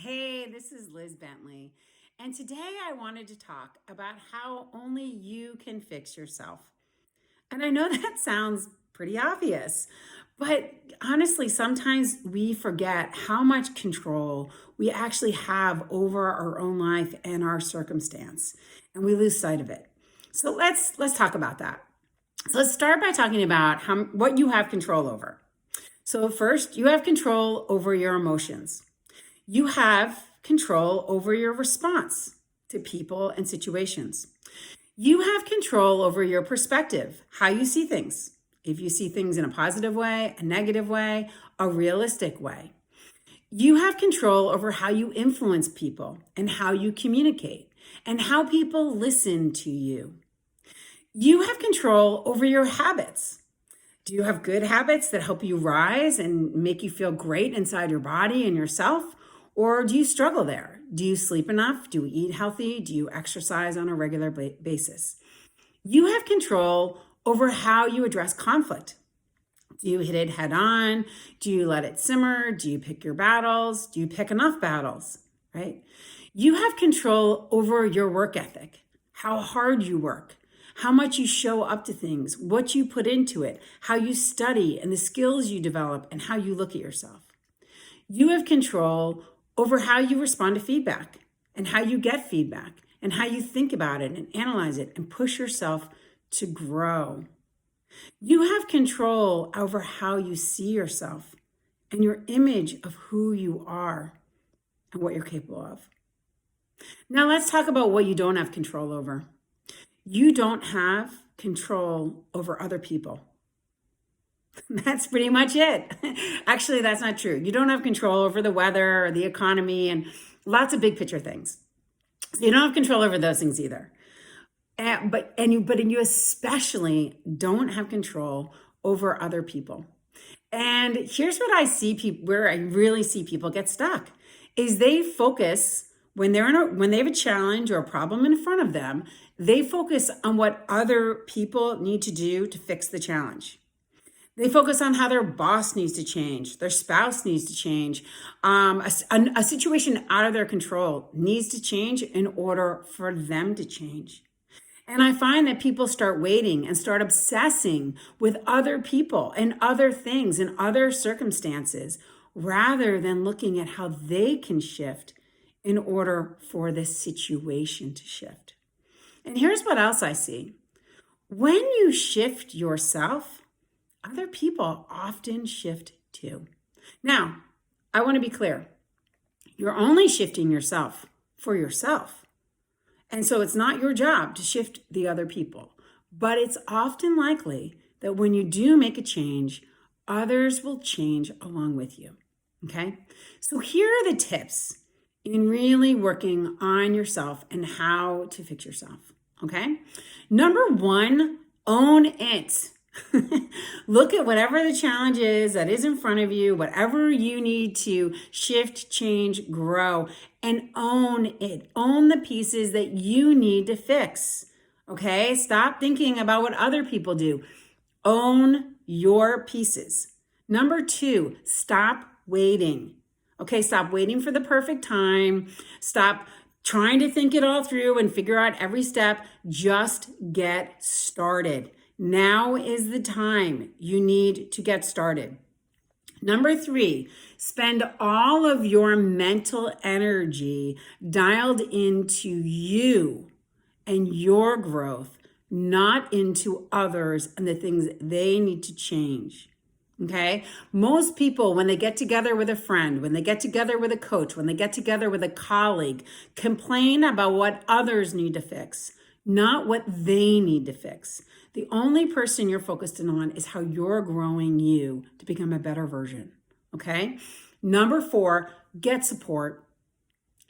Hey, this is Liz Bentley, and today I wanted to talk about how only you can fix yourself. And I know that sounds pretty obvious, but honestly, sometimes we forget how much control we actually have over our own life and our circumstance, and we lose sight of it. So let's talk about that. So let's start by talking about what you have control over. So first, you have control over your emotions. You have control over your response to people and situations. You have control over your perspective, how you see things. If you see things in a positive way, a negative way, a realistic way. You have control over how you influence people and how you communicate and how people listen to you. You have control over your habits. Do you have good habits that help you rise and make you feel great inside your body and yourself? Or do you struggle there? Do you sleep enough? Do you eat healthy? Do you exercise on a regular basis? You have control over how you address conflict. Do you hit it head on? Do you let it simmer? Do you pick your battles? Do you pick enough battles? Right? You have control over your work ethic, how hard you work, how much you show up to things, what you put into it, how you study and the skills you develop, and how you look at yourself. You have control over how you respond to feedback and how you get feedback and how you think about it and analyze it and push yourself to grow. You have control over how you see yourself and your image of who you are and what you're capable of. Now let's talk about what you don't have control over. You don't have control over other people. That's pretty much it. Actually, that's not true. You don't have control over the weather or the economy and lots of big picture things. You don't have control over those things either. But you especially don't have control over other people. And here's what I see where I really see people get stuck is they focus when when they have a challenge or a problem in front of them, they focus on what other people need to do to fix the challenge. They focus on how their boss needs to change, their spouse needs to change, a situation out of their control needs to change in order for them to change. And I find that people start waiting and start obsessing with other people and other things and other circumstances rather than looking at how they can shift in order for this situation to shift. And here's what else I see. When you shift yourself, other people often shift too. Now, I want to be clear. You're only shifting yourself for yourself. And so it's not your job to shift the other people. But it's often likely that when you do make a change, others will change along with you. Okay? So here are the tips in really working on yourself and how to fix yourself. Okay? Number one, own it. Look at whatever the challenge is that is in front of you, whatever you need to shift, change, grow, and own it. Own the pieces that you need to fix. Okay? Stop thinking about what other people do. Own your pieces. Number two, stop waiting. Okay? Stop waiting for the perfect time. Stop trying to think it all through and figure out every step. Just get started. Now is the time you need to get started. Number three, spend all of your mental energy dialed into you and your growth, not into others and the things they need to change. Okay? Most people, when they get together with a friend, when they get together with a coach, when they get together with a colleague, complain about what others need to fix, not what they need to fix. The only person you're focused in on is how you're growing you to become a better version. Okay? Number four, get support.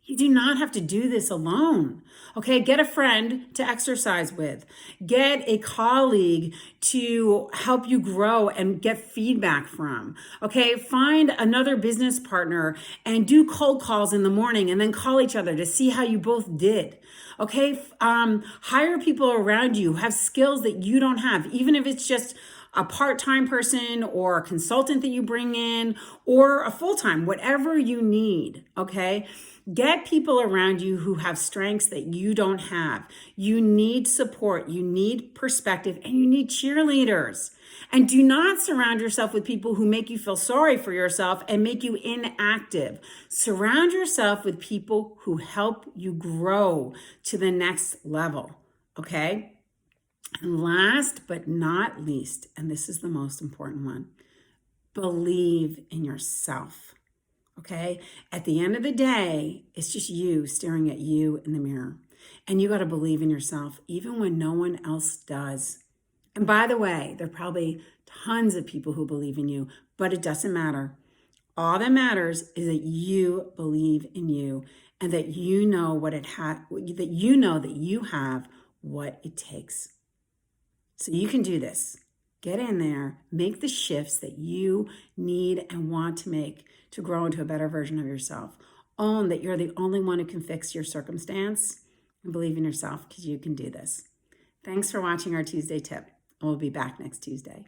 You do not have to do this alone. Okay, get a friend to exercise with. Get a colleague to help you grow and get feedback from. Okay, find another business partner and do cold calls in the morning and then call each other to see how you both did. Okay, hire people around you who have skills that you don't have, even if it's just a part-time person or a consultant that you bring in or a full-time, whatever you need, okay? Get people around you who have strengths that you don't have. You need support, you need perspective, and you need cheerleaders. And do not surround yourself with people who make you feel sorry for yourself and make you inactive. Surround yourself with people who help you grow to the next level, okay? And last but not least, and this is the most important one, believe in yourself, okay? At the end of the day, it's just you staring at you in the mirror. And you got to believe in yourself, even when no one else does. And by the way, there are probably tons of people who believe in you, but it doesn't matter. All that matters is that you believe in you and that you know that you have what it takes. So you can do this. Get in there, make the shifts that you need and want to make to grow into a better version of yourself. Own that you're the only one who can fix your circumstance and believe in yourself because you can do this. Thanks for watching our Tuesday tip. We'll be back next Tuesday.